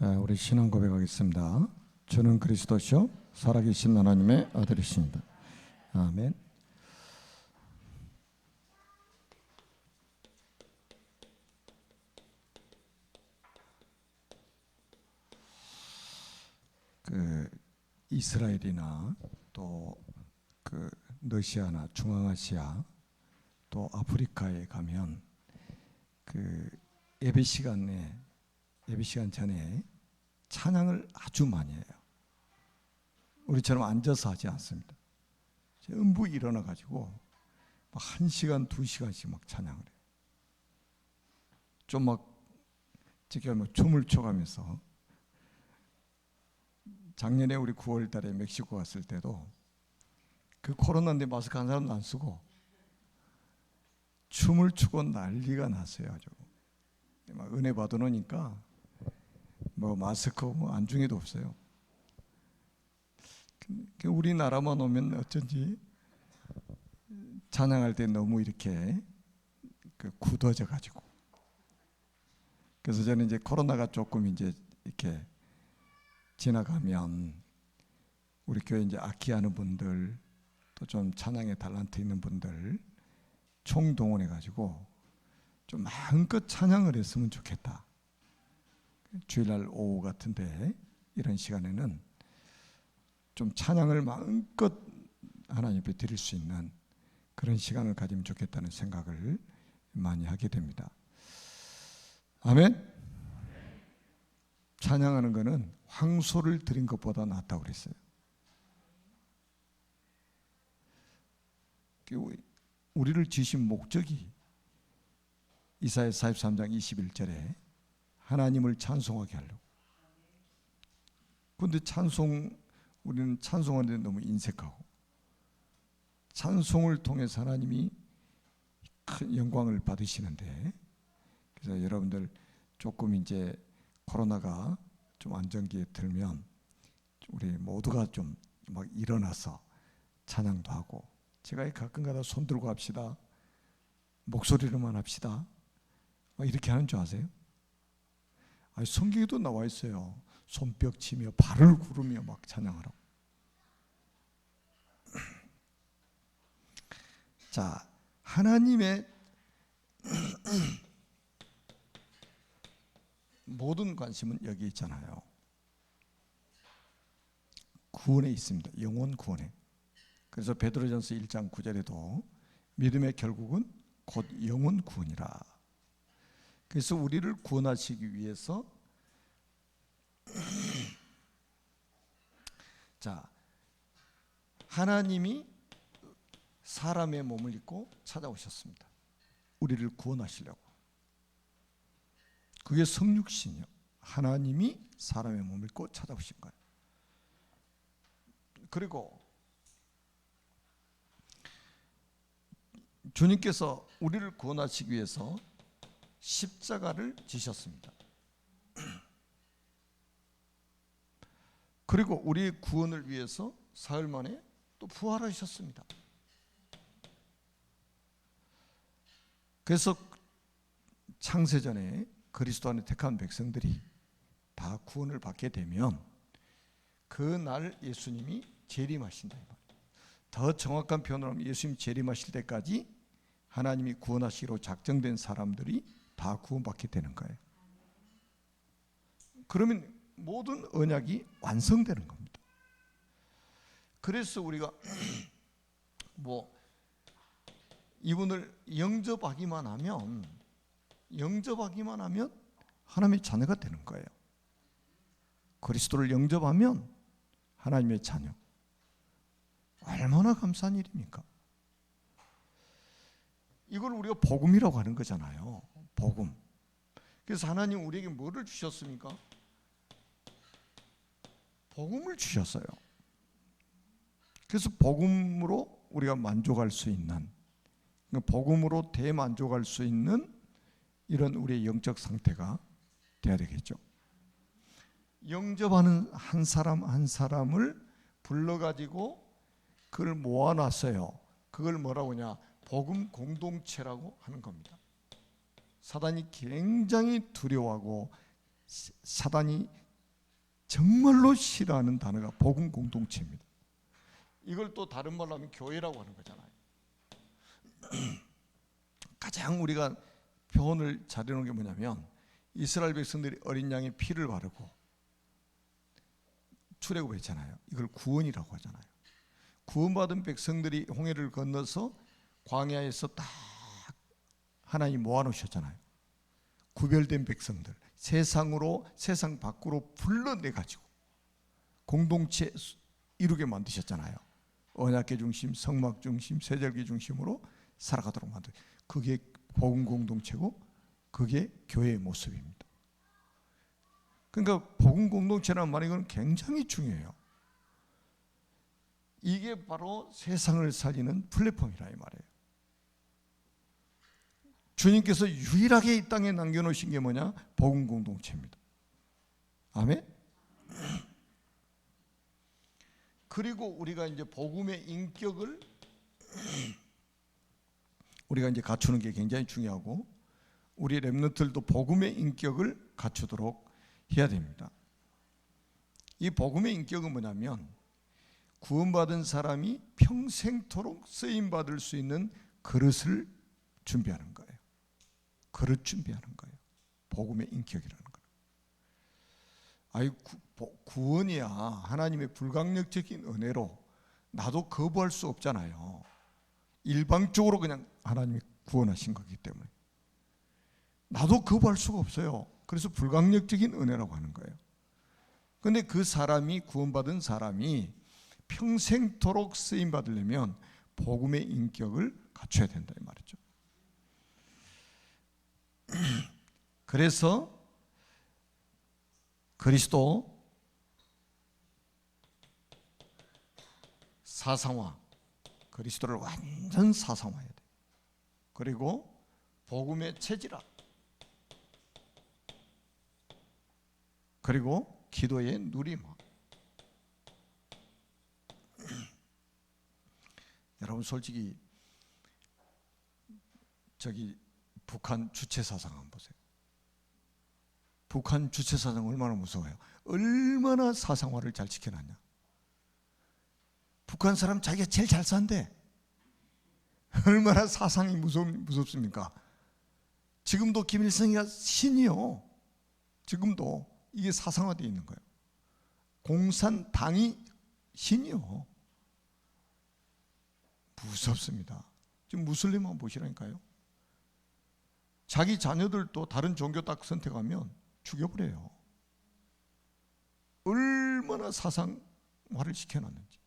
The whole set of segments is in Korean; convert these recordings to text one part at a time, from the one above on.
우리 신앙 고백하겠습니다. 주는 그리스도시요 살아계신 하나님의 아들이십니다. 아멘. 이스라엘이나 또 러시아나 중앙아시아 또 아프리카에 가면 예배 시간 전에 찬양을 아주 많이 해요. 우리처럼 앉아서 하지 않습니다. 전부 일어나 가지고 1시간, 2시간씩 막 찬양을 해요. 좀 제가 춤을 춰가면서, 작년에 우리 9월 달에 멕시코 갔을 때도 코로나인데 마스크 한 사람도 안 쓰고 춤을 추고 난리가 났어요. 아주 은혜 받으니까 마스크 안중에도 없어요. 우리나라만 오면 어쩐지 찬양할 때 너무 이렇게 굳어져 가지고, 그래서 저는 이제 코로나가 조금 이제 이렇게 지나가면 우리 교회 이제 악기하는 분들, 또 좀 찬양에 달란트 있는 분들 총동원해 가지고 좀 마음껏 찬양을 했으면 좋겠다. 주일날 오후 같은데 이런 시간에는 좀 찬양을 마음껏 하나님 앞에 드릴 수 있는 그런 시간을 가지면 좋겠다는 생각을 많이 하게 됩니다. 아멘. 찬양하는 것은 황소를 드린 것보다 낫다고 그랬어요. 우리를 지으신 목적이 이사야 43장 21절에 하나님을 찬송하게 하려고. 그런데 우리는 찬송하는데 너무 인색하고, 찬송을 통해서 하나님이 큰 영광을 받으시는데, 그래서 여러분들 조금 이제 코로나가 좀 안정기에 들면 우리 모두가 좀 막 일어나서 찬양도 하고, 제가 가끔가다 손 들고 합시다, 목소리로만 합시다, 이렇게 하는 줄 아세요? 성경에도 나와 있어요. 손뼉 치며 발을 구르며 막 찬양하라고. 자, 하나님의 모든 관심은 여기 있잖아요. 구원에 있습니다. 영혼 구원에. 그래서 베드로전서 1장 9절에도 믿음의 결국은 곧 영혼 구원이라. 그래서 우리를 구원하시기 위해서 자, 하나님이 사람의 몸을 입고 찾아오셨습니다. 우리를 구원하시려고. 그게 성육신이요. 하나님이 사람의 몸을 입고 찾아오신 거예요. 그리고 주님께서 우리를 구원하시기 위해서 십자가를 지셨습니다. 그리고 우리의 구원을 위해서 사흘 만에 또 부활하셨습니다. 그래서 창세전에 그리스도 안에 택한 백성들이 다 구원을 받게 되면 그날 예수님이 재림하신다. 더 정확한 표현으로 하면 예수님 재림하실 때까지 하나님이 구원하시기로 작정된 사람들이 다 구원받게 되는 거예요. 그러면 모든 언약이 완성되는 겁니다. 그래서 우리가 이분을 영접하기만 하면 하나님의 자녀가 되는 거예요. 그리스도를 영접하면 하나님의 자녀. 얼마나 감사한 일입니까? 이걸 우리가 복음이라고 하는 거잖아요. 복음. 그래서 하나님 우리에게 뭐를 주셨습니까? 복음을 주셨어요. 그래서 복음으로 우리가 만족할 수 있는, 복음으로 대만족할 수 있는 이런 우리의 영적 상태가 돼야 되겠죠. 영접하는 한 사람 한 사람을 불러가지고 그걸 모아놨어요. 그걸 뭐라고 하냐? 복음 공동체라고 하는 겁니다. 사단이 굉장히 두려워하고 사단이 정말로 싫어하는 단어가 복음 공동체입니다. 이걸 또 다른 말로 하면 교회라고 하는 거잖아요. 가장 우리가 표현을 잘해놓은 게 뭐냐면 이스라엘 백성들이 어린 양의 피를 바르고 출애굽했잖아요. 이걸 구원이라고 하잖아요. 구원받은 백성들이 홍해를 건너서 광야에서 딱 하나님 모아놓으셨잖아요. 구별된 백성들 세상 밖으로 불러내가지고 공동체 이루게 만드셨잖아요. 언약궤 중심, 성막 중심, 세절기 중심으로 살아가도록 만들. 그게 복음 공동체고 그게 교회의 모습입니다. 그러니까 복음 공동체라는 말이 이건 굉장히 중요해요. 이게 바로 세상을 살리는 플랫폼이라 이 말이에요. 주님께서 유일하게 이 땅에 남겨놓으신 게 뭐냐? 복음 공동체입니다. 아멘. 그리고 우리가 이제 복음의 인격을 우리가 이제 갖추는 게 굉장히 중요하고 우리 렘넌트들도 복음의 인격을 갖추도록 해야 됩니다. 이 복음의 인격은 뭐냐면 구원받은 사람이 평생토록 쓰임받을 수 있는 그릇을 준비하는 거예요. 그릇 준비하는 거예요. 복음의 인격이라는 거예요. 아이 구원이야 하나님의 불강력적인 은혜로 나도 거부할 수 없잖아요. 일방적으로 그냥 하나님이 구원하신 거기 때문에 나도 거부할 수가 없어요. 그래서 불강력적인 은혜라고 하는 거예요. 그런데 그 사람이 구원받은 사람이 평생토록 쓰임 받으려면 복음의 인격을 갖춰야 된다 이 말이죠. 그래서 그리스도 사상화, 그리스도를 완전 사상화해야 돼. 그리고 복음의 체질화, 그리고 기도의 누림화. 여러분 솔직히 저기 북한 주체사상 한번 보세요. 북한 주체사상 얼마나 무서워요. 얼마나 사상화를 잘 지켜놨냐. 북한 사람 자기가 제일 잘 산대. 얼마나 사상이 무섭습니까? 지금도 김일성이가 신이요. 지금도 이게 사상화되어 있는 거예요. 공산당이 신이요. 무섭습니다. 지금 무슬림만 보시라니까요. 자기 자녀들도 다른 종교 딱 선택하면 죽여버려요. 얼마나 사상화를 시켜놨는지.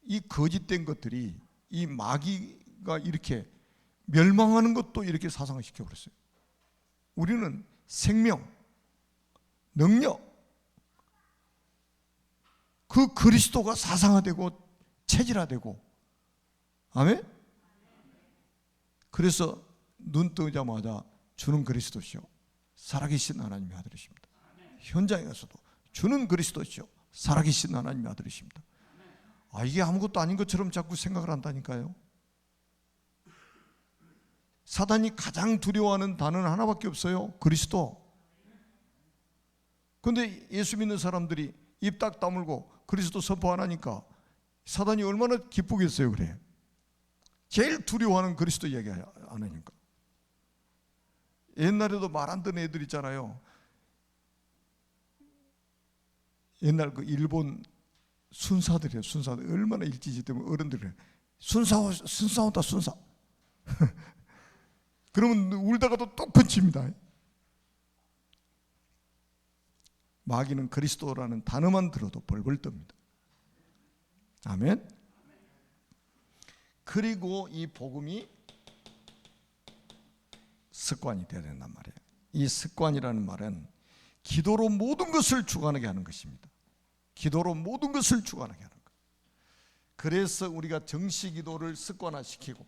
이 거짓된 것들이 이 마귀가 이렇게 멸망하는 것도 이렇게 사상화 시켜버렸어요. 우리는 생명, 능력, 그 그리스도가 사상화되고 체질화되고, 아멘? 그래서 눈 뜨자마자 주는 그리스도시요 살아계신 하나님의 아들이십니다. 현장에 가서도 주는 그리스도시요 살아계신 하나님의 아들이십니다. 이게 아무것도 아닌 것처럼 자꾸 생각을 한다니까요. 사단이 가장 두려워하는 단어는 하나밖에 없어요. 그리스도. 그런데 예수 믿는 사람들이 입 딱 다물고 그리스도 선포 안 하니까 사단이 얼마나 기쁘겠어요. 그래. 제일 두려워하는 그리스도 이야기 안 하니까. 옛날에도 말 안 듣는 애들 있잖아요. 옛날 그 일본 순사들이에요. 순사들 얼마나 일지지 때문에 어른들이 순사 온다 순사. 그러면 울다가도 또 번칩니다. 마귀는 그리스도라는 단어만 들어도 벌벌 떱니다. 아멘. 그리고 이 복음이 습관이 되어야 된단 말이에요. 이 습관이라는 말은 기도로 모든 것을 주관하게 하는 것입니다. 기도로 모든 것을 주관하게 하는 것. 그래서 우리가 정시 기도를 습관화시키고,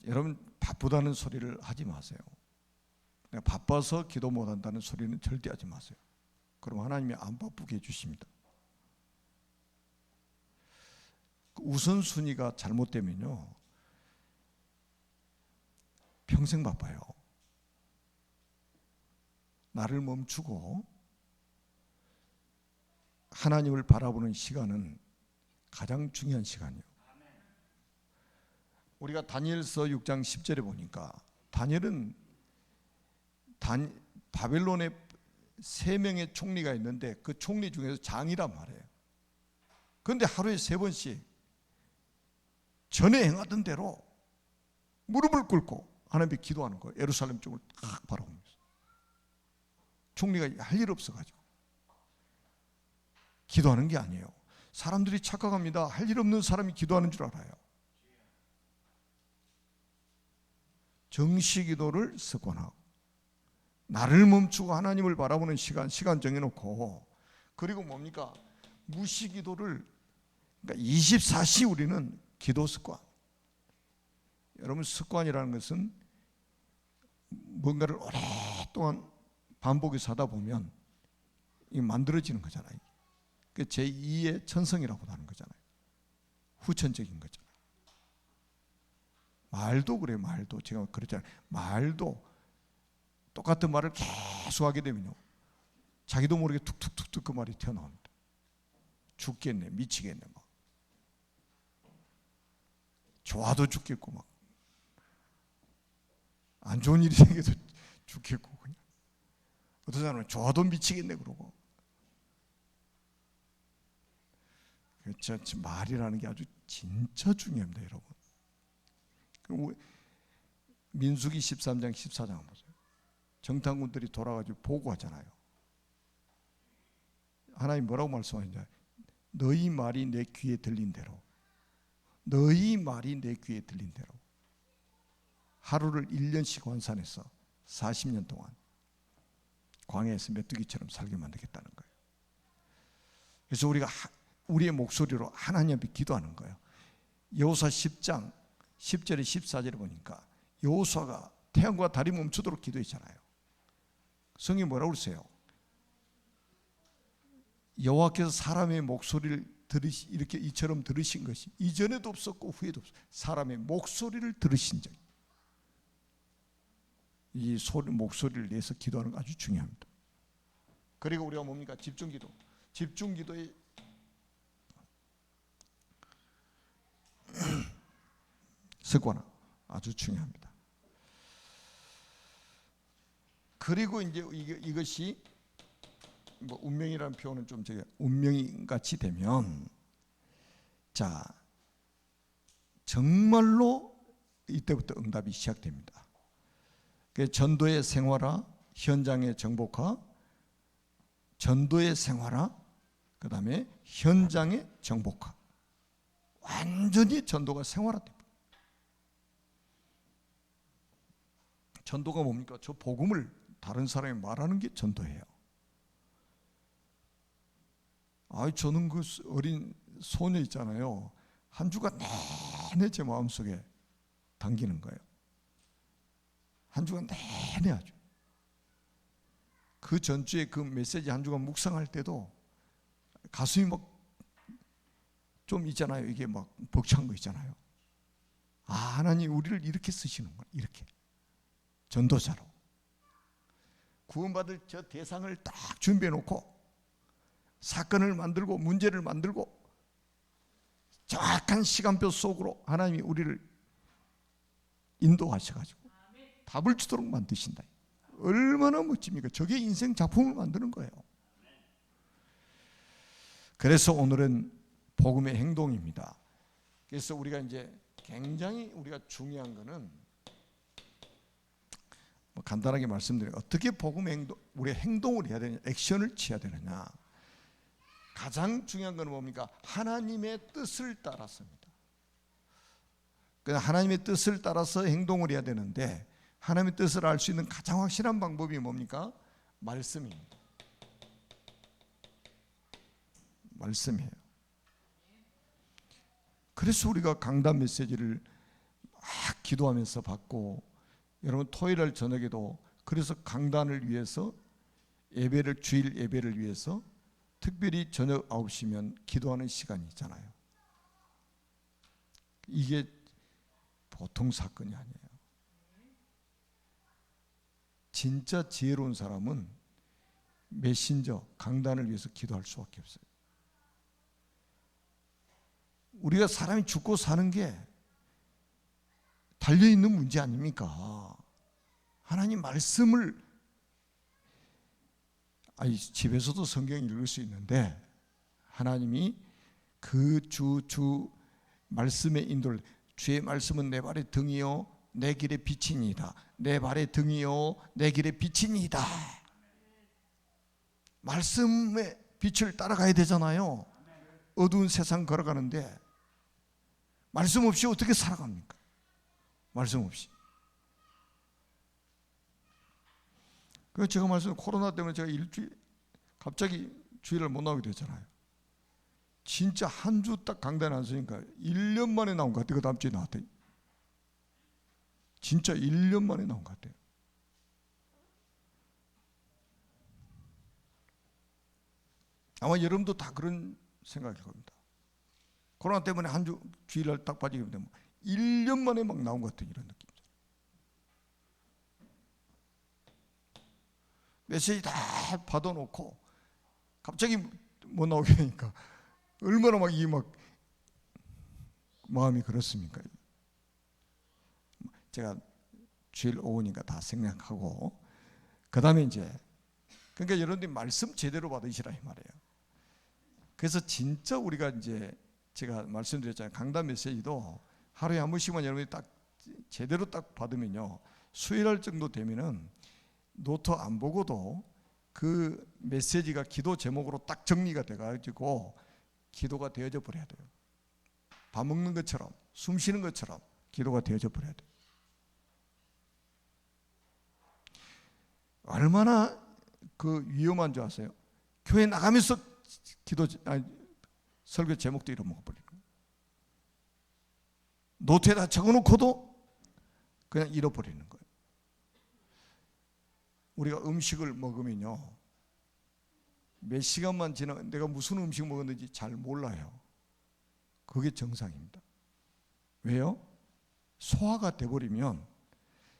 여러분 바쁘다는 소리를 하지 마세요. 내가 바빠서 기도 못한다는 소리는 절대 하지 마세요. 그럼 하나님이 안 바쁘게 해주십니다. 우선순위가 잘못되면요 평생 바빠요. 나를 멈추고 하나님을 바라보는 시간은 가장 중요한 시간이에요. 우리가 다니엘서 6장 10절에 보니까 다니엘은 바벨론에 3명의 총리가 있는데 그 총리 중에서 장이란 말이에요. 그런데 하루에 3번씩 전에 행하던 대로 무릎을 꿇고 하나님께 기도하는 거예요. 예루살렘 쪽을 딱 바라보면서. 총리가 할 일 없어가지고 기도하는 게 아니에요. 사람들이 착각합니다. 할 일 없는 사람이 기도하는 줄 알아요. 정시 기도를 습관하고 나를 멈추고 하나님을 바라보는 시간 정해놓고, 그리고 뭡니까? 무시 기도를, 그러니까 24시 우리는 기도 습관. 여러분, 습관이라는 것은 뭔가를 오랫동안 반복해서 하다 보면 이게 만들어지는 거잖아요. 그 제2의 천성이라고 하는 거잖아요. 후천적인 거잖아요. 말도 그래요. 말도 제가 그랬잖아요. 말도 똑같은 말을 계속 하게 되면요, 자기도 모르게 툭툭툭툭 그 말이 튀어나옵니다. 죽겠네, 미치겠네, 막 좋아도 죽겠고, 막 안 좋은 일이 생겨도 죽겠고, 그냥 어떤 사람은 좋아도 미치겠네 그러고. 그렇죠. 말이라는 게 아주 진짜 중요합니다, 여러분. 민수기 13장 14장 보세요. 정탐꾼들이 돌아가지고 보고하잖아요. 하나님 뭐라고 말씀하시냐? 너희 말이 내 귀에 들린 대로, 너희 말이 내 귀에 들린 대로 하루를 1년씩 환산해서 40년 동안 광야에서 메뚜기처럼 살게 만들겠다는 거예요. 그래서 우리가 우리의 목소리로 하나님 앞에 기도하는 거예요. 여호수아 10장 10절에 14절에 보니까 여호수아가 태양과 달이 멈추도록 기도했잖아요. 성경이 뭐라고 그러세요? 여호와께서 사람의 목소리를 이렇게 이처럼 들으신 것이 이전에도 없었고 후에도 없었고, 사람의 목소리를 들으신 적. 이 목소리를 내서 기도하는 거 아주 중요합니다. 그리고 우리가 뭡니까? 집중기도. 집중기도의 습관 아주 중요합니다. 그리고 이제 이것이 뭐 운명이라는 표현은 좀 제가 운명이 같이 되면, 자, 정말로 이때부터 응답이 시작됩니다. 전도의 생활화, 현장의 정복화, 전도의 생활화, 그 다음에 현장의 정복화. 완전히 전도가 생활화됩니다. 전도가 뭡니까? 저 복음을 다른 사람이 말하는 게 전도예요. 저는 그 어린 소녀 있잖아요. 한 주가 내내 제 마음속에 당기는 거예요. 한 주간 내내 아주. 그 전주에 그 메시지 한 주간 묵상할 때도 가슴이 막 좀 있잖아요. 이게 막 벅찬 거 있잖아요. 하나님 우리를 이렇게 쓰시는 거야. 이렇게 전도자로 구원받을 저 대상을 딱 준비해 놓고 사건을 만들고 문제를 만들고 정확한 시간표 속으로 하나님이 우리를 인도하셔가지고 답을 주도록 만드신다. 얼마나 멋집니까? 저게 인생 작품을 만드는 거예요. 그래서 오늘은 복음의 행동입니다. 그래서 우리가 이제 굉장히 우리가 중요한 거는 간단하게 말씀드려요. 어떻게 복음의 행동, 우리의 행동을 해야 되느냐, 액션을 취해야 되느냐. 가장 중요한 건 뭡니까? 하나님의 뜻을 따라서입니다. 하나님의 뜻을 따라서 행동을 해야 되는데, 하나님의 뜻을 알 수 있는 가장 확실한 방법이 뭡니까? 말씀입니다. 말씀이에요. 그래서 우리가 강단 메시지를 막 기도하면서 받고, 여러분 토요일 저녁에도 그래서 강단을 위해서 예배를, 주일 예배를 위해서 특별히 저녁 9시면 기도하는 시간이 있잖아요. 이게 보통 사건이 아니에요. 진짜 지혜로운 사람은 메신저, 강단을 위해서 기도할 수밖에 없어요. 우리가 사람이 죽고 사는 게 달려있는 문제 아닙니까? 하나님 말씀을 집에서도 성경 읽을 수 있는데 하나님이 그 주 말씀의 인도를, 주의 말씀은 내 발의 등이요 내 길의 빛이니이다. 내 발의 등이요 내 길의 빛이니이다. 말씀의 빛을 따라가야 되잖아요. 어두운 세상 걸어가는데 말씀 없이 어떻게 살아갑니까? 말씀 없이. 그래서 제가 말씀, 코로나 때문에 제가 갑자기 주일을 못 나오게 됐잖아요. 진짜 한 주 딱 강단 안 쓰니까 1년 만에 나온 것 같아요. 그 다음 주에 나왔더니 진짜 1년 만에 나온 것 같아요. 아마 여러분도 다 그런 생각일 겁니다. 코로나 때문에 한 주 주일날 딱 빠지게 되면 1년 만에 막 나온 것 같은 이런 느낌. 메시지 다 받아놓고 갑자기 못 나오게 되니까 얼마나 막 마음이 그렇습니까? 제가 주일 오후니까 다 생략하고 그 다음에 이제 그러니까 여러분들이 말씀 제대로 받으시라 이 말이에요. 그래서 진짜 우리가 이제 제가 말씀드렸잖아요. 강단 메시지도 하루에 한 번씩만 여러분이 딱 제대로 딱 받으면요, 수일할 정도 되면은 노트 안 보고도 그 메시지가 기도 제목으로 딱 정리가 돼가지고 기도가 되어져 버려야 돼요. 밥 먹는 것처럼, 숨 쉬는 것처럼 기도가 되어져 버려야 돼요. 얼마나 그 위험한 줄 아세요? 교회 나가면서 설교 제목도 잃어먹어 버리는 거예요. 노트에다 적어놓고도 그냥 잃어버리는 거예요. 우리가 음식을 먹으면요, 몇 시간만 지나 내가 무슨 음식 먹었는지 잘 몰라요. 그게 정상입니다. 왜요? 소화가 돼버리면,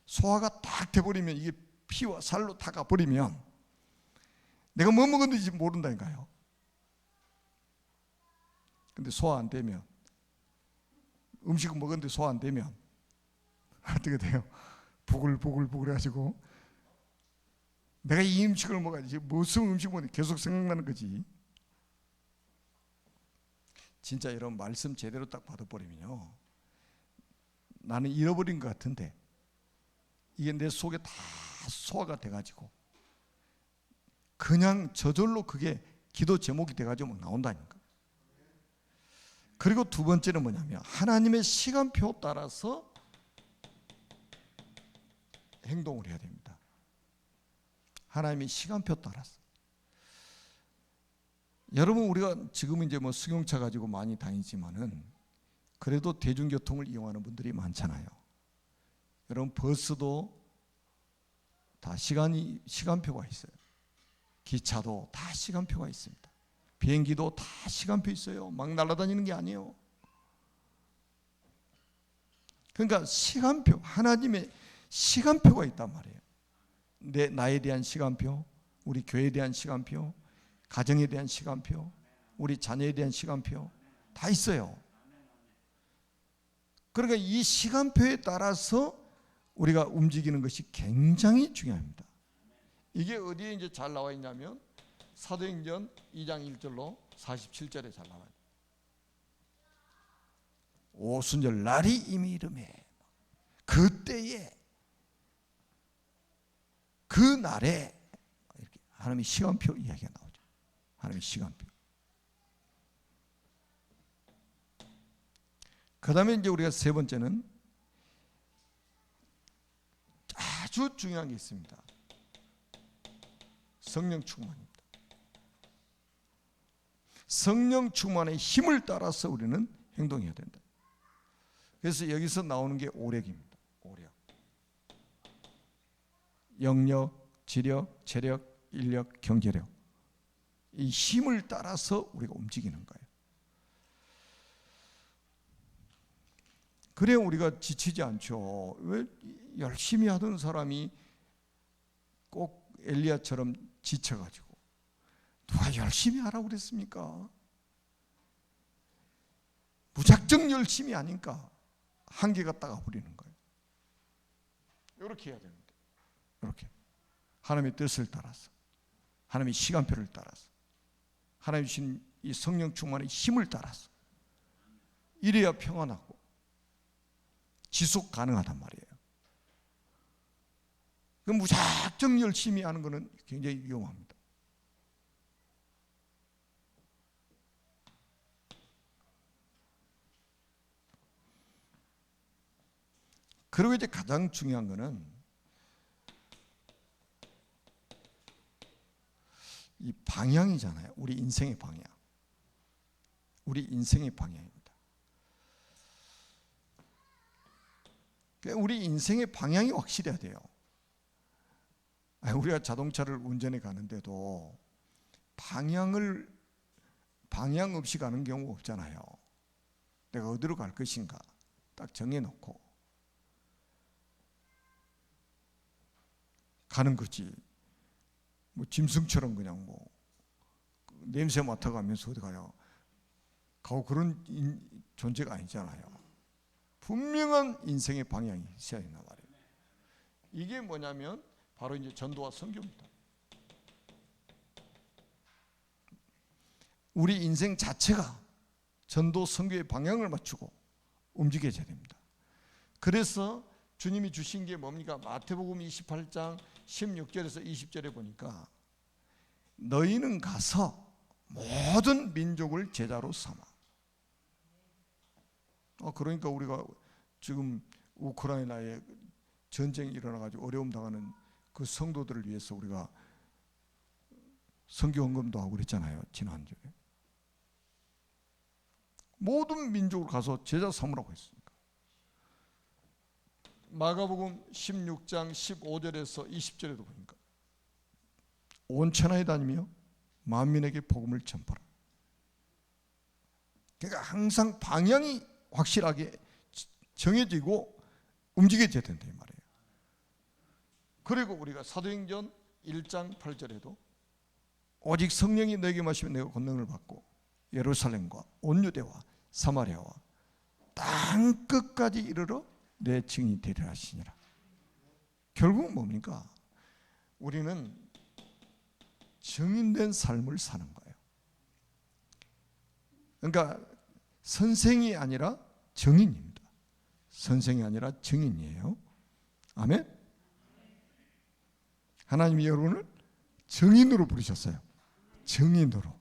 소화가 딱 돼버리면, 이게 피와 살로 다 가버리면 내가 뭐 먹었는지 모른다니까요. 근데 소화 안 되면, 음식을 먹었는데 소화 안 되면 어떻게 돼요? 부글부글 해가지고 내가 이 음식을 먹어야지, 무슨 음식 먹는지 계속 생각나는 거지. 진짜 여러분 말씀 제대로 딱 받아버리면요, 나는 잃어버린 것 같은데 이게 내 속에 다 소화가 돼가지고 그냥 저절로 그게 기도 제목이 돼가지고 막 나온다니까. 그리고 두 번째는 뭐냐면 하나님의 시간표 따라서 행동을 해야 됩니다. 하나님의 시간표 따라서. 여러분, 우리가 지금 이제 뭐 승용차 가지고 많이 다니지만은 그래도 대중교통을 이용하는 분들이 많잖아요. 여러분, 버스도 다 시간표가 있어요. 기차도 다 시간표가 있습니다. 비행기도 다 시간표 있어요. 막 날아다니는 게 아니에요. 그러니까 시간표, 하나님의 시간표가 있단 말이에요. 나에 대한 시간표, 우리 교회에 대한 시간표, 가정에 대한 시간표, 우리 자녀에 대한 시간표 다 있어요. 그러니까 이 시간표에 따라서 우리가 움직이는 것이 굉장히 중요합니다. 이게 어디에 이제 잘 나와 있냐면 사도행전 2장 1절로 47절에 잘 나와요. 오순절 날이 이미 이르매, 그때에 그 날에 이렇게 하나님의 시간표 이야기가 나오죠. 하나님의 시간표. 그 다음에 이제 우리가 세 번째는 아주 중요한 게 있습니다. 성령 충만입니다. 성령 충만의 힘을 따라서 우리는 행동해야 된다. 그래서 여기서 나오는 게 오력입니다. 오력. 영력, 지력, 체력, 인력, 경제력. 이 힘을 따라서 우리가 움직이는 거예요. 그래 우리가 지치지 않죠. 왜 열심히 하던 사람이 꼭 엘리야처럼 지쳐가지고 누가 열심히 하라고 그랬습니까? 무작정 열심히 하니까 한계가 따가버리는 거예요. 이렇게 해야 되는데, 이렇게 하나님의 뜻을 따라서, 하나님의 시간표를 따라서, 하나님 주신 이 성령 충만의 힘을 따라서 이래야 평안하고 지속 가능하단 말이에요. 그 무작정 열심히 하는 것은 굉장히 위험합니다. 그리고 이제 가장 중요한 것은 이 방향이잖아요. 우리 인생의 방향. 우리 인생의 방향입니다. 우리 인생의 방향이 확실해야 돼요. 우리가 자동차를 운전해 가는데도 방향 없이 가는 경우가 없잖아요. 내가 어디로 갈 것인가 딱 정해놓고 가는 거지. 뭐 짐승처럼 그냥 뭐 냄새 맡아가면서 어디 가요? 가고 그런 존재가 아니잖아요. 분명한 인생의 방향이 있어야 된단 말이에요. 이게 뭐냐면 바로 이제 전도와 선교입니다. 우리 인생 자체가 전도 선교의 방향을 맞추고 움직여져야 됩니다. 그래서 주님이 주신 게 뭡니까? 마태복음 28장 16절에서 20절에 보니까 너희는 가서 모든 민족을 제자로 삼아. 그러니까 우리가 지금 우크라이나에 전쟁이 일어나가지고 어려움 당하는 그 성도들을 위해서 우리가 선교 헌금도 하고 그랬잖아요. 지난주에. 모든 민족을 가서 제자 삼으라고 했습니다. 마가복음 16장 15절에서 20절에도 보니까 온 천하에 다니며 만민에게 복음을 전파라. 그러니까 항상 방향이 확실하게 정해지고 움직여져야 된다 이 말이에요. 그리고 우리가 사도행전 1장 8절에도 오직 성령이 너에게 마시면 내가 권능을 받고 예루살렘과 온 유대와 사마리아와 땅 끝까지 이르러 내 증인이 되리라 하시니라. 결국은 뭡니까? 우리는 증인된 삶을 사는 거예요. 그러니까 선생이 아니라 증인입니다. 선생이 아니라 증인이에요. 아멘? 하나님이 여러분을 증인으로 부르셨어요. 증인으로.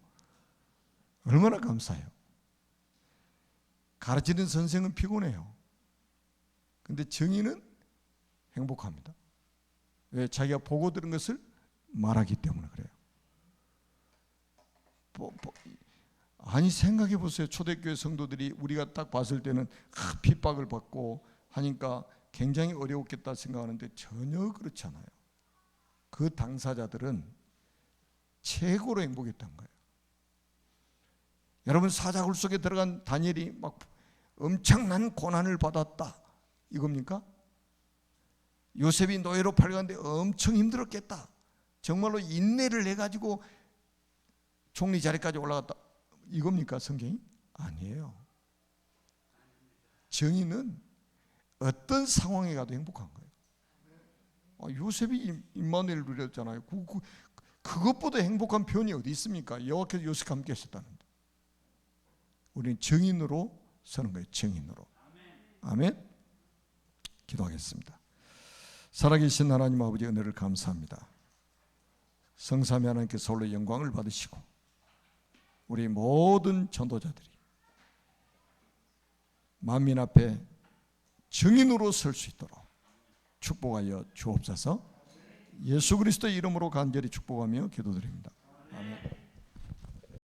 얼마나 감사해요. 가르치는 선생은 피곤해요. 근데 증인은 행복합니다. 왜? 자기가 보고 들은 것을 말하기 때문에 그래요. 아니 생각해 보세요. 초대교회 성도들이 우리가 딱 봤을 때는 핍박을 받고 하니까 굉장히 어려웠겠다 생각하는데 전혀 그렇지 않아요. 그 당사자들은 최고로 행복했던 거예요. 여러분, 사자굴 속에 들어간 다니엘이 막 엄청난 고난을 받았다 이겁니까? 요셉이 노예로 팔려갔는데 엄청 힘들었겠다. 정말로 인내를 해가지고 총리 자리까지 올라갔다 이겁니까 성경이? 아니에요. 정의는 어떤 상황에 가도 행복한 거예요. 요셉이 임마누엘을 누렸잖아요. 그것보다 행복한 표현이 어디 있습니까? 여호와께서 요셉과 함께 하셨다는데. 우리는 증인으로 서는 거예요. 증인으로. 아멘. 기도하겠습니다. 살아계신 하나님 아버지 은혜를 감사합니다. 성삼위 하나님께서 홀로 영광을 받으시고 우리 모든 전도자들이 만민 앞에 증인으로 설 수 있도록 축복하여 주옵소서. 예수 그리스도의 이름으로 간절히 축복하며 기도드립니다.